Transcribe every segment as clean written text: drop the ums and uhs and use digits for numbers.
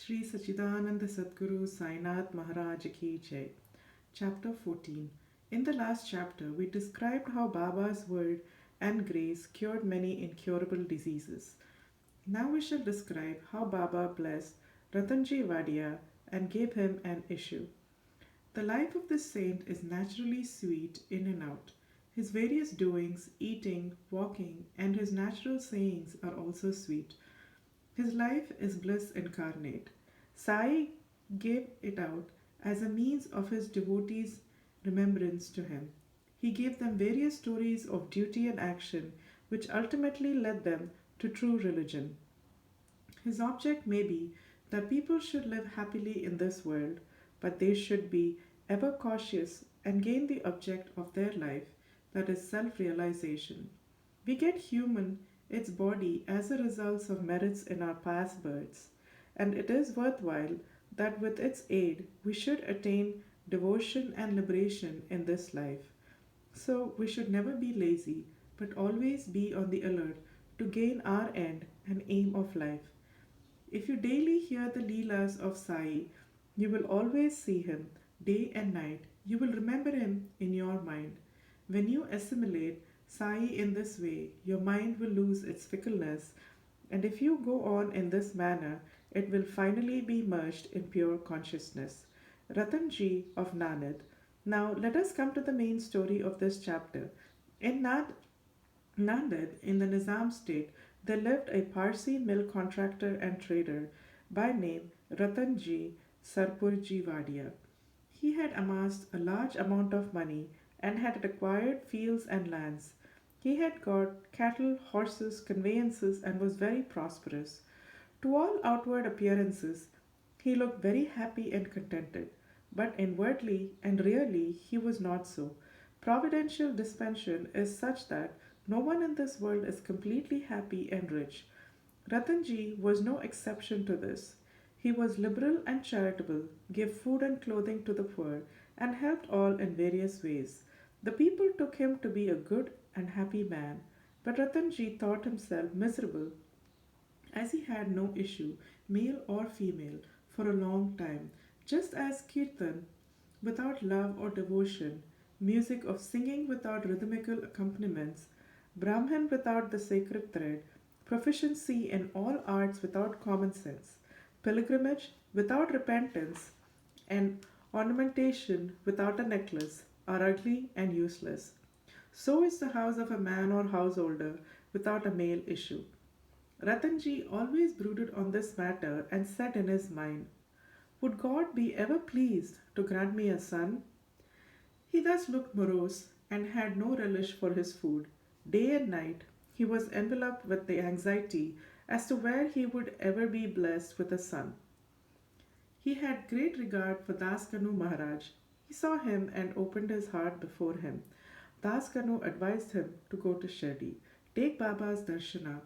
Shri Sachidananda Sadguru Sainath Maharaj Ki Jai. Chapter 14. In the last chapter, we described how Baba's word and grace cured many incurable diseases. Now we shall describe how Baba blessed Ruttonji Wadia and gave him an issue. The life of this saint is naturally sweet in and out. His various doings, eating, walking, and his natural sayings are also sweet. His life is bliss incarnate. Sai gave it out as a means of his devotees' remembrance to him. He gave them various stories of duty and action which ultimately led them to true religion. His object may be that people should live happily in this world, but they should be ever cautious and gain the object of their life, that is self realization. We get human, its body, as a result of merits in our past births, and it is worthwhile that with its aid we should attain devotion and liberation in this life. So we should never be lazy, but always be on the alert to gain our end and aim of life. If you daily hear the Leelas of Sai, you will always see him day and night. You will remember him in your mind. When you assimilate Sai in this way, your mind will lose its fickleness, and if you go on in this manner, it will finally be merged in pure consciousness. Ruttonji of Nanad. Now let us come to the main story of this chapter. In Nanded, in the Nizam state, there lived a Parsi mill contractor and trader by name Ruttonji Sarpurji Wadia. He had amassed a large amount of money and had acquired fields and lands. He had got cattle, horses, conveyances, and was very prosperous. To all outward appearances, he looked very happy and contented, but inwardly and really he was not so. Providential dispensation is such that no one in this world is completely happy and rich. Ratanji was no exception to this. He was liberal and charitable, gave food and clothing to the poor, and helped all in various ways. The people took him to be a good and happy man, but Ratanji thought himself miserable as he had no issue, male or female, for a long time, just as Kirtan, without love or devotion, music of singing without rhythmical accompaniments, Brahman without the sacred thread, proficiency in all arts without common sense, pilgrimage without repentance, and ornamentation without a necklace are ugly and useless. So is the house of a man or householder without a male issue. Ratanji always brooded on this matter and said in his mind, would God be ever pleased to grant me a son? He thus looked morose and had no relish for his food. Day and night he was enveloped with the anxiety as to where he would ever be blessed with a son. He had great regard for Das Kanu Maharaj. He saw him and opened his heart before him. Das Kanu advised him to go to Shirdi, take Baba's darshana,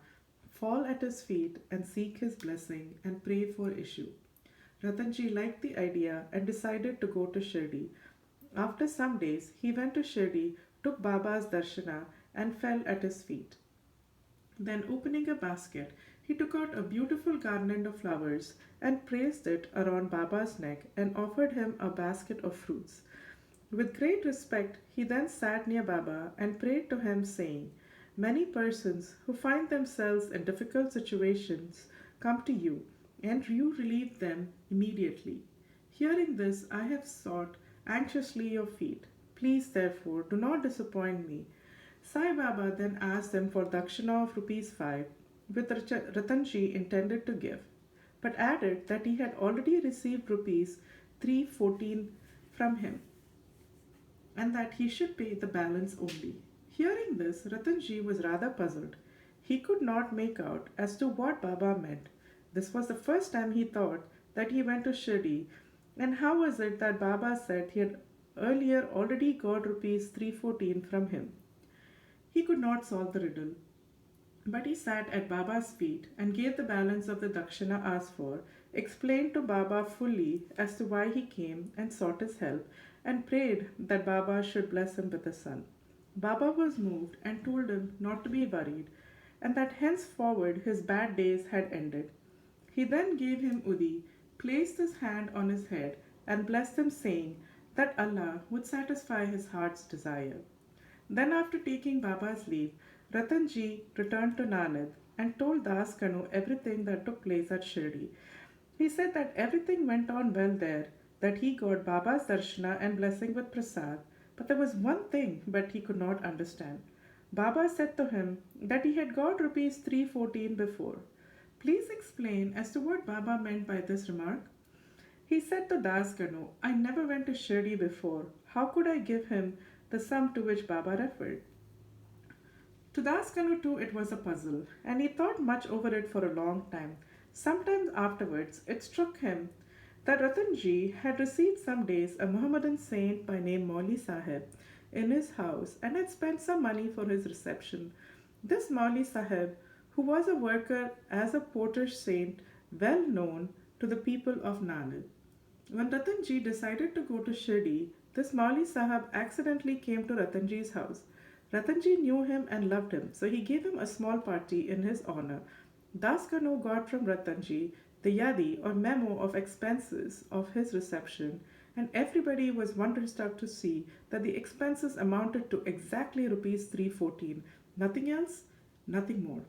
fall at his feet and seek his blessing and pray for issue. Ratanji liked the idea and decided to go to Shirdi. After some days, he went to Shirdi, took Baba's darshana, and fell at his feet. Then, opening a basket, he took out a beautiful garland of flowers and placed it around Baba's neck and offered him a basket of fruits. With great respect, he then sat near Baba and prayed to him, saying, many persons who find themselves in difficult situations come to you, and you relieve them immediately. Hearing this, I have sought anxiously your feet. Please, therefore, do not disappoint me. Sai Baba then asked them for dakshina of rupees 5, which Ratanji intended to give, but added that he had already received rupees 314 from him, and that he should pay the balance only. Hearing this, Ratanji was rather puzzled. He could not make out as to what Baba meant. This was the first time he thought that he went to Shirdi, and how was it that Baba said he had earlier already got rupees 314 from him? He could not solve the riddle, but he sat at Baba's feet and gave the balance of the dakshina asked for, explained to Baba fully as to why he came and sought his help, and prayed that Baba should bless him with a son. Baba was moved and told him not to be worried, and that henceforward his bad days had ended. He then gave him Udi, placed his hand on his head and blessed him, saying that Allah would satisfy his heart's desire. Then, after taking Baba's leave, Ruttonji returned to Nanad and told Das Kanu everything that took place at Shirdi. He said that everything went on well there, that he got Baba's darshana and blessing with prasad, but there was one thing but he could not understand. Baba said to him that he had got rupees 314 before. Please explain as to what Baba meant by this remark. He said to Das Kanu, I never went to Shirdi before. How could I give him the sum to which Baba referred? To Das Kanu too it was a puzzle, and he thought much over it for a long time. Sometime afterwards, it struck him that Ruttonji had received some days a Mohammedan saint by name Moulisaheb in his house and had spent some money for his reception. This Moulisaheb, who was a worker as a porter's saint well known to the people of Nanad. When Ruttonji decided to go to Shirdi, this Moulisaheb accidentally came to Ruttonji's house. Ruttonji knew him and loved him, so he gave him a small party in his honor. Das Kanu got from Ruttonji the yadi or memo of expenses of his reception, and everybody was wonderstruck to see that the expenses amounted to exactly rupees 314. Nothing else, nothing more.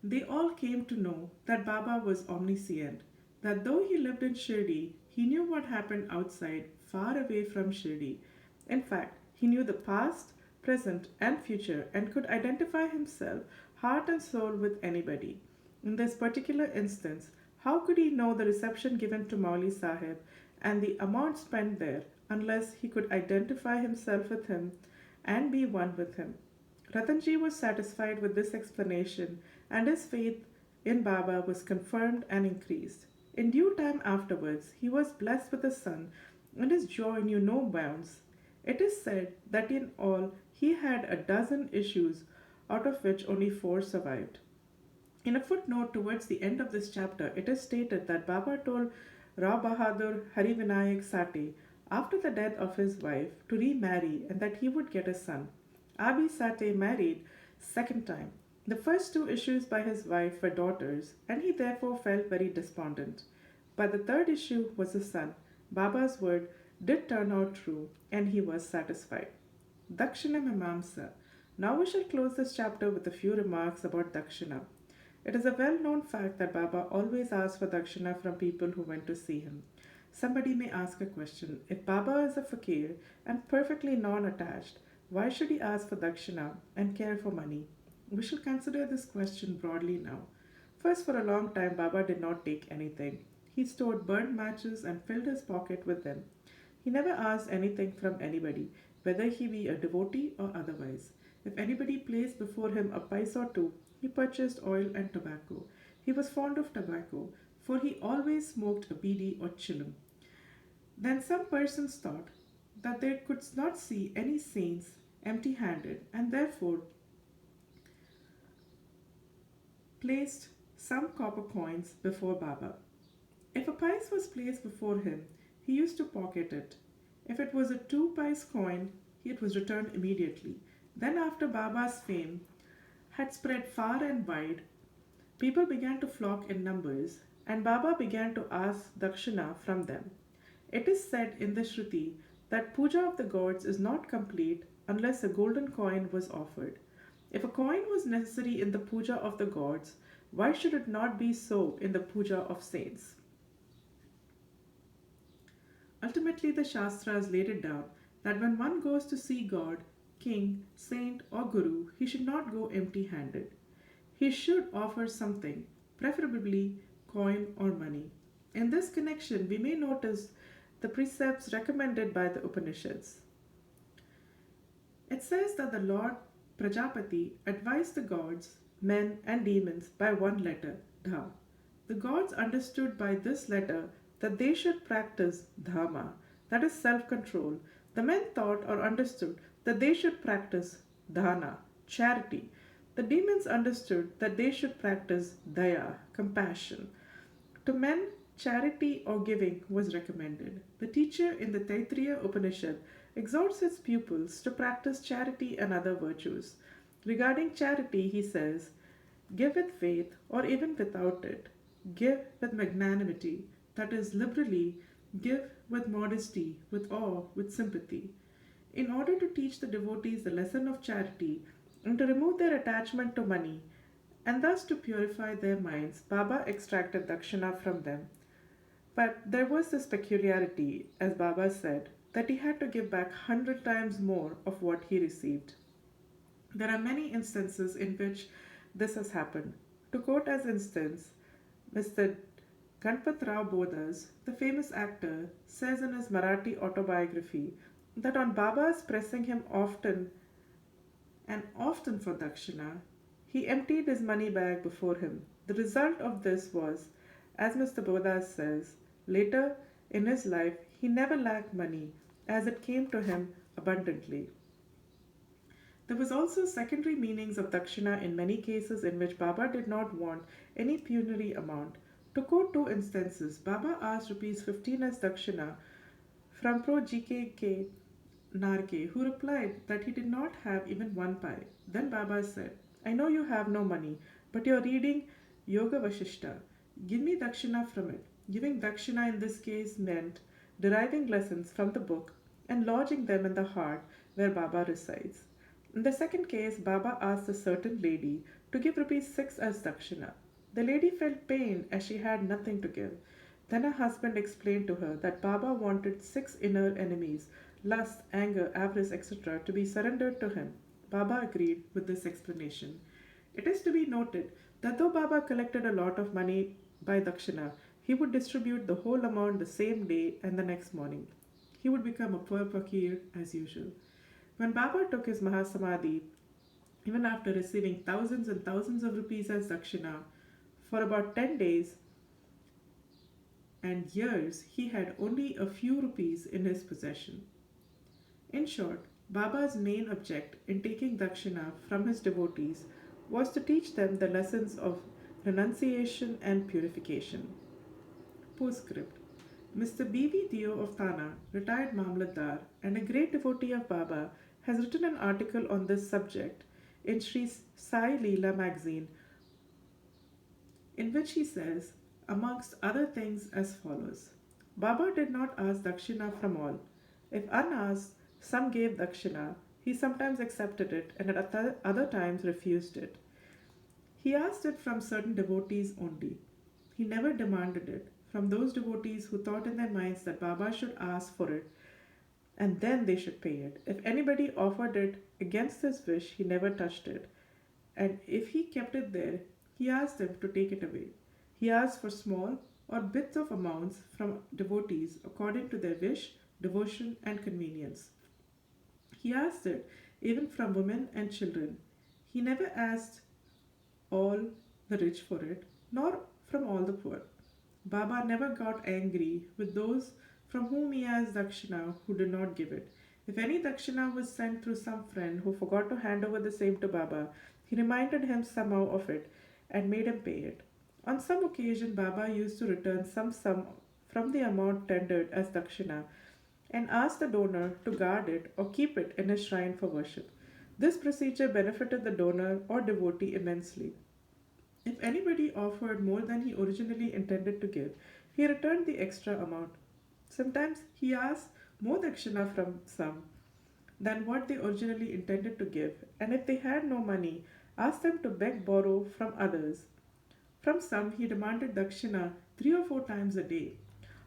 They all came to know that Baba was omniscient, that though he lived in Shirdi, he knew what happened outside, far away from Shirdi. In fact, he knew the past, present, and future and could identify himself heart and soul with anybody. In this particular instance, how could he know the reception given to Moulisaheb and the amount spent there unless he could identify himself with him and be one with him? Ruttonji was satisfied with this explanation, and his faith in Baba was confirmed and increased. In due time afterwards, he was blessed with a son, and his joy knew no bounds. It is said that in all he had a dozen issues, out of which only 4 survived. In a footnote towards the end of this chapter, it is stated that Baba told Rao Bahadur Harivinayak Sate after the death of his wife to remarry and that he would get a son. Abi Sate married second time. The first 2 issues by his wife were daughters, and he therefore felt very despondent. But the third issue was a son. Baba's word did turn out true, and he was satisfied. Dakshina-Mimansa. Now we shall close this chapter with a few remarks about Dakshina. It is a well-known fact that Baba always asked for Dakshina from people who went to see him. Somebody may ask a question. If Baba is a fakir and perfectly non-attached, why should he ask for Dakshina and care for money? We shall consider this question broadly now. First, for a long time, Baba did not take anything. He stored burnt matches and filled his pocket with them. He never asked anything from anybody, whether he be a devotee or otherwise. If anybody placed before him a pice or two, he purchased oil and tobacco. He was fond of tobacco, for he always smoked a bidi or chillum. Then some persons thought that they could not see any saints empty-handed, and therefore placed some copper coins before Baba. If a pice was placed before him, he used to pocket it. If it was a 2 pice coin, it was returned immediately. Then, after Baba's fame had spread far and wide, people began to flock in numbers, and Baba began to ask Dakshina from them. It is said in the Shruti that puja of the gods is not complete unless a golden coin was offered. If a coin was necessary in the puja of the gods, why should it not be so in the puja of saints? Ultimately, the Shastras laid it down that when one goes to see God, king, saint, or guru, he should not go empty-handed. He should offer something, preferably coin or money. In this connection, we may notice the precepts recommended by the Upanishads. It says that the Lord Prajapati advised the gods, men, and demons by one letter, Dha. The gods understood by this letter that they should practice Dharma, that is self-control. The men thought or understood that they should practice Dana, charity. The demons understood that they should practice Daya, compassion. To men, charity or giving was recommended. The teacher in the Taittiriya Upanishad exhorts his pupils to practice charity and other virtues. Regarding charity, he says, give with faith or even without it. Give with magnanimity. that is, liberally, give with modesty, with awe, with sympathy. In order to teach the devotees the lesson of charity and to remove their attachment to money, and thus to purify their minds, Baba extracted dakshina from them. But there was this peculiarity, as Baba said, that he had to give back 100 times more of what he received. There are many instances in which this has happened. To quote as instance, Mr. Ganpat Rao Bodas, the famous actor, says in his Marathi autobiography that on Baba's pressing him often and often for dakshina, he emptied his money bag before him. The result of this was, as Mr. Bodas says, later in his life he never lacked money as it came to him abundantly. There was also secondary meanings of dakshina in many cases in which Baba did not want any pecuniary amount. To quote two instances, Baba asked rupees 15 as dakshina from Pro GKK Narke, who replied that he did not have even one pie. Then Baba said, I know you have no money, but you're reading Yoga Vashishta. Give me dakshina from it. Giving dakshina in this case meant deriving lessons from the book and lodging them in the heart where Baba resides. In the second case, Baba asked a certain lady to give rupees 6 as dakshina. The lady felt pain as she had nothing to give. Then her husband explained to her that Baba wanted 6 inner enemies, lust, anger, avarice, etc., to be surrendered to him. Baba agreed with this explanation. It is to be noted that though Baba collected a lot of money by dakshina, he would distribute the whole amount the same day and the next morning. He would become a poor fakir as usual. When Baba took his Mahasamadhi, even after receiving thousands and thousands of rupees as dakshina, for about 10 days and years he had only a few rupees in his possession. In short, Baba's main object in taking dakshina from his devotees was to teach them the lessons of renunciation and purification. Postscript. Mr. B.V. Dio of Thana, retired Mamlatdar and a great devotee of Baba, has written an article on this subject in Sri Sai Leela magazine, in which he says, amongst other things, as follows: Baba did not ask dakshina from all. If unasked, some gave dakshina. He sometimes accepted it and at other times refused it. He asked it from certain devotees only. He never demanded it from those devotees who thought in their minds that Baba should ask for it and then they should pay it. If anybody offered it against his wish, he never touched it. And if he kept it there, he asked them to take it away. He asked for small or bits of amounts from devotees according to their wish, devotion, and convenience. He asked it even from women and children. He never asked all the rich for it, nor from all the poor. Baba never got angry with those from whom he asked dakshina who did not give it. If any dakshina was sent through some friend who forgot to hand over the same to Baba, he reminded him somehow of it and made him pay it. On some occasion, Baba used to return some sum from the amount tendered as dakshina and ask the donor to guard it or keep it in his shrine for worship. This procedure benefited the donor or devotee immensely. If anybody offered more than he originally intended to give, he returned the extra amount. Sometimes he asked more dakshina from some than what they originally intended to give, and if they had no money, asked them to beg borrow from others. From some he demanded dakshina 3 or 4 times a day.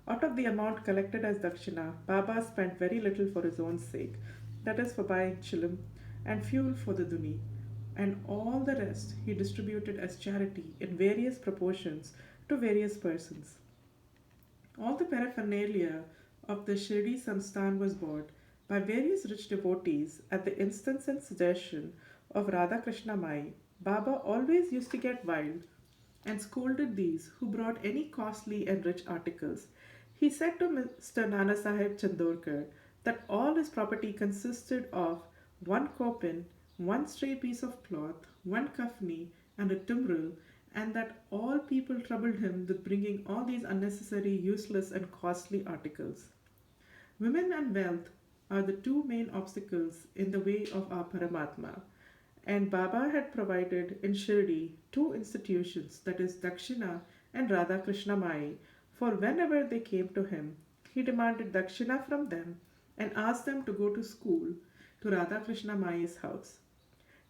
Out of the amount collected as dakshina, Baba spent very little for his own sake, that is, for buying chilim and fuel for the duni, and all the rest he distributed as charity in various proportions to various persons. All the paraphernalia of the Shirdi Samsthan was bought by various rich devotees at the instance and suggestion of Radha Krishna Mai. Baba always used to get wild and scolded these who brought any costly and rich articles. He said to Mr. Nanasaheb Chandorkar that all his property consisted of one kopin, one stray piece of cloth, one kafni, and a timbrel, and that all people troubled him with bringing all these unnecessary, useless, and costly articles. Women and wealth are the two main obstacles in the way of our Paramatma, and Baba had provided in Shirdi two institutions, that is Dakshina and Radha Krishna Mai, For whenever they came to him, he demanded Dakshina from them and asked them to go to school to Radha Krishna Mai's house.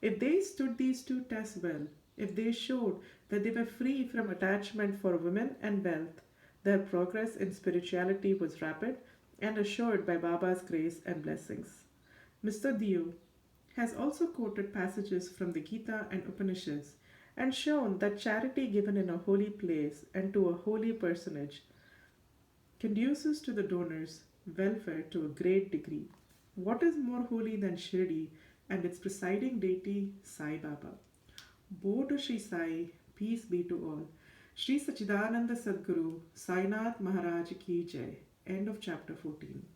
If they stood these two tests well, if they showed that they were free from attachment for women and wealth, their progress in spirituality was rapid and assured by Baba's grace and blessings. Mr. Dio has also quoted passages from the Gita and Upanishads and shown that charity given in a holy place and to a holy personage conduces to the donor's welfare to a great degree. What is more holy than Shirdi and its presiding deity Sai Baba? Woe to Sri Sai, peace be to all. Sri Sachidananda Sadguru, Sainath Maharaj Ki Jai. End of chapter 14.